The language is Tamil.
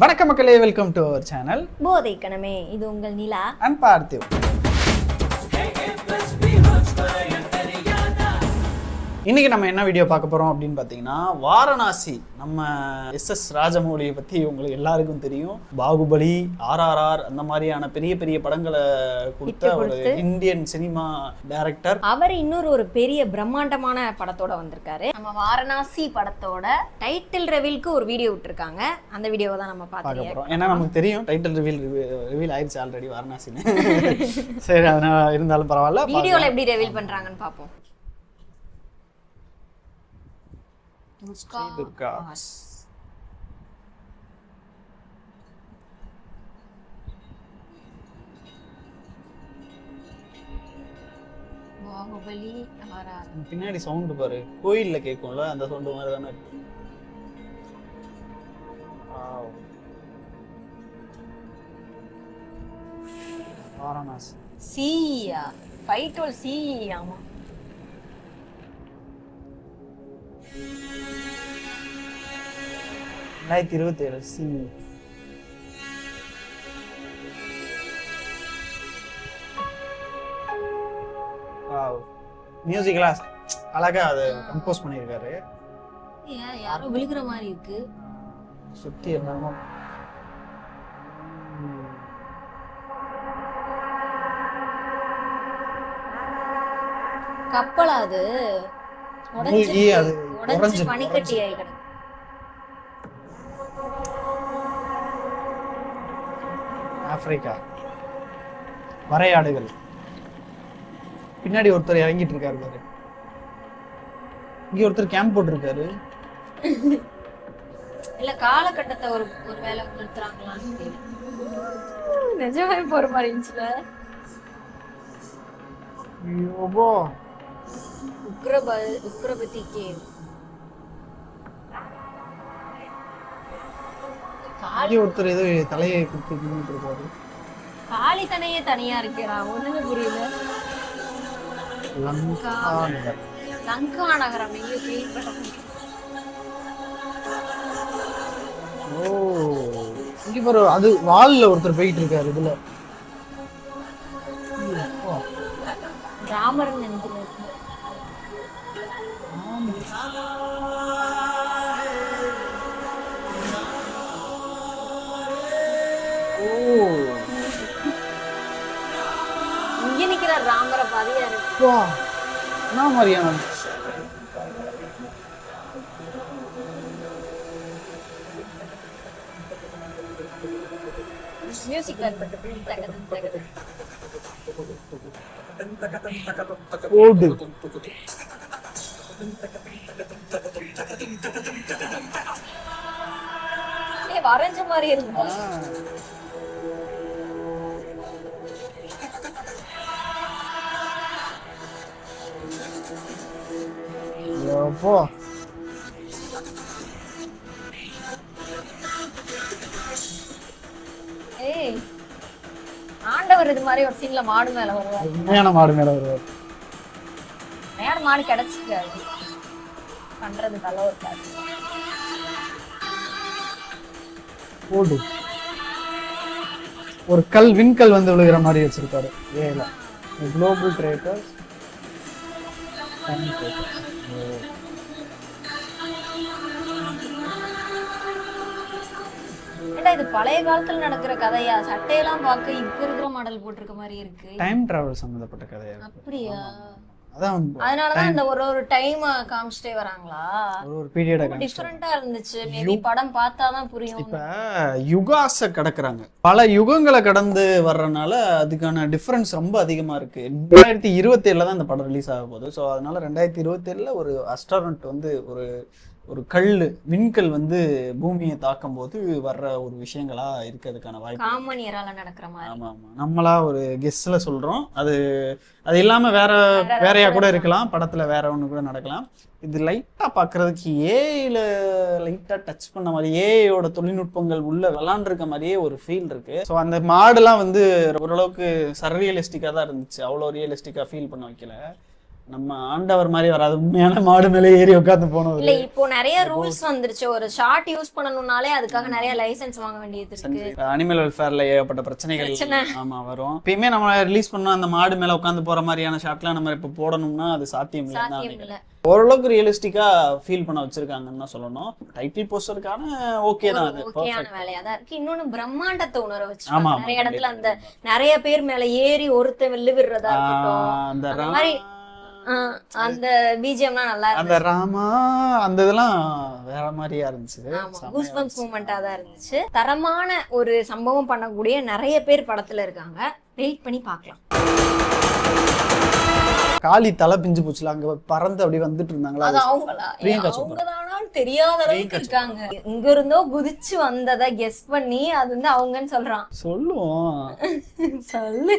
வணக்கம் மக்களே, வெல்கம் டு அவர் சேனல் போதை கணமே. இது உங்கள் நிலா அண்ட் பார்த்திவ். இன்னைக்கு நம்ம என்ன வீடியோ பார்க்க போறோம் அப்படின்னு பார்த்தீங்கன்னா, வாரணாசி நம்ம எஸ் ராஜமௌலியை பற்றி உங்களுக்கு எல்லாருக்கும் தெரியும். பாகுபலி, RRR அந்த மாதிரியான பெரிய பெரிய படங்களை கொடுத்த ஒரு இந்தியன் சினிமா டைரக்டர். அவர் இன்னொரு பெரிய பிரம்மாண்டமான படத்தோட வந்திருக்காரு. நம்ம வாரணாசி படத்தோட டைட்டில் ரிவீலுக்கு ஒரு வீடியோ விட்டுருக்காங்க. அந்த வீடியோவை தான் நம்ம பார்க்க போறோம். ஏன்னா நமக்கு தெரியும் டைட்டில் ரிவீல் ஆயிடுச்சு ஆல்ரெடி வாரணாசின்னு. சரி, அதனால இருந்தாலும் பரவாயில்ல. வீடியோல எப்படி ரிவீல் பண்றாங்கன்னு பார்ப்போம். துர்கா பாகுபலி RRR. பின்னாடி சவுண்ட் பாரு, கோயில்ல கேட்கும்ல அந்த சவுண்ட் மாதிரி தானே இருக்கு. வாரணாசி சியா ஃபைட் ஓல் சி. ஆமா, 2027 சி. மியூசிக்லாம் அழகா அது கம்போஸ் பண்ணியிருக்காரு. யாரோ விழுகிற மாதிரி இருக்கு. சுத்தி என்னமோ கப்பல் அது உடைஞ்சு பனிக்கட்டி ஆயிடும். ஆப்பிரிக்கா வரையாடுகள். பின்னாடி ஒருத்தர் இறங்கிட்டு இருக்காரு பாரு. இங்க ஒருத்தர் கேம்ப் போட்டிருக்காரு. இல்ல காலகட்டத்தை ஒரு வேலை நிறுத்துறாங்களான்னு தெரியல. நிஜமாவே போற மாதிரி இருந்துச்சுல. உக்ரபதி கேவ். ஒருத்தர் ஏதோ தலையை குத்திட்டு இருக்காரு. காளி தனையே தனியா இருக்கிறா, ஒண்ணுமே புரியல. லங்கா நகரம் எங்க கிளீன் பண்ண. ஓ, இங்க பாரு, அது வால்ல ஒருத்தர் போயிட்டு இருக்காரு. இதுல ராமர் நினைக்கிறேன். இங்க நிக்கிற ராமர பாதியா இருக்கு. என்ன மாதிரியான மியூசிக் ஓடு. வரைஞ்ச மாதிரி இருக்கு. போ ஏய், ஆண்டவர் இது மாதிரி ஒரு சீன்ல மாடு மேல வருவார். உண்மையான மாடு மேல வருவார். உண்மையான மாடு கிடைச்சிட்டாரு. பண்றது தலை இருக்காது. ஓடு. ஒரு கல், விண்கல் வந்து விழுகிற மாதிரி வச்சிருக்காரு. ஏல குளோபல் ட்ரேக்கர்ஸ். ஏண்டா இது பழைய காலத்துல நடக்கிற கதையா? சட்டையெல்லாம் பார்க்க இப்ப இருக்கிற மாடல் போட்டிருக்க மாதிரி இருக்கு. டைம் டிராவல் சம்பந்தப்பட்ட கதையா? அப்படியா? அதான், அதனாலதான் இந்த ஒரு டைம் காமிச்சிட்டே வராங்களா? ஒரு பீரியட டிஃபரெண்டா இருந்துச்சு. மேபி படம் பார்த்தாதான் புரியும். இப்ப யுகாஸ கடக்குறாங்க, பல யுகங்களை கடந்து வர்றதுனால அதுக்கான டிஃபரன்ஸ் ரொம்ப அதிகமா இருக்கு. 2027 தான் இந்த படம் ரிலீஸ் ஆக போகுது. ஸோ அதனால 2027 ஒரு அஸ்ட்ரானட் வந்து ஒரு கல், விண்கல் வந்து பூமியை தாக்கும் போது வர்ற ஒரு விஷயங்களா இருக்கிறதுக்கான வாய்ப்பு. காமன் எரால நடக்கிற மாதிரி. ஆமா ஆமா, நம்மளா ஒரு கெஸ்ல சொல்றோம். அது இல்லாம வேறையா கூட இருக்கலாம். படத்துல வேற ஒண்ணு கூட நடக்கலாம். இது லைட்டா பாக்குறதுக்கு ஏஐல லைட்டா டச் பண்ண மாதிரி, ஏஐயோட தொழில்நுட்பங்கள் உள்ள விளாண்டுருக்க மாதிரியே ஒரு ஃபீல் இருக்கு. ஸோ அந்த மாடுலாம் வந்து ஓரளவுக்கு சர்ரியலிஸ்டிக்கா தான் இருந்துச்சு. அவ்வளோ ரியலிஸ்டிக்கா ஃபீல் பண்ண வைக்கல. நம்ம ஆண்டவர் மாதிரி வராது, உண்மையான மாடு மேலே ஏறி உட்காந்து போனது. இல்ல இப்போ நிறைய ரூல்ஸ் வந்துருச்சு. ஒரு ஷார்ட் யூஸ் பண்ணணும்னாலே அதுக்காக நிறைய லைசென்ஸ் வாங்க வேண்டியது இருக்கு. அனிமல் வெல்ஃபேர்ல ஏகப்பட்ட பிரச்சனைகள் ஆமா வரும். எப்பயுமே நம்ம ரிலீஸ் பண்ணா அந்த மாடு மேல உட்காந்து போற மாதிரியான ஷாட்லாம் நம்ம இப்ப போடணும்னா அது சாத்தியம் இல்லை. ஓரளவுக்கு ரியலிஸ்டிக்கா ஃபீல் பண்ண வச்சிருக்காங்கன்னு தான் சொல்லணும். டைட்டில் போஸ்டருக்கான ஓகே தான், அது ஓகேயான வேலையா தான் இருக்கு. இன்னொன்னு பிரம்மாண்டத்தை உணர வச்சு நிறைய இடத்துல அந்த நிறைய பேர் மேல ஏறி ஒருத்தன் வெள்ளு விடுறதா இருக்கட்டும், அந்த மாதிரி அந்த பிஜிஎம்லாம் நல்லா இருந்துச்சு. அந்த ராமா அந்த இதெல்லாம் வேற மாதிரியா இருந்துச்சு. கூஸ்பம்ப்ஸ் மூமெண்டா தான் இருந்துச்சு. தரமான ஒரு சம்பவம் பண்ணக்கூடிய நிறைய பேர் படத்துல இருக்காங்க. வெயிட் பண்ணி பார்க்கலாம். காளி தலை பிஞ்சு போச்சுல, அங்க பறந்து அப்படி வந்துட்டு இருந்தாங்களா, அது அவங்களா? அவங்கதானான்னு தெரியாத அளவுக்கு இருக்காங்க. இங்க இருந்தோ குதிச்சு வந்ததை கெஸ் பண்ணி அது வந்து அவங்கன்னு சொல்றான். சொல்லுவோம் சொல்லு.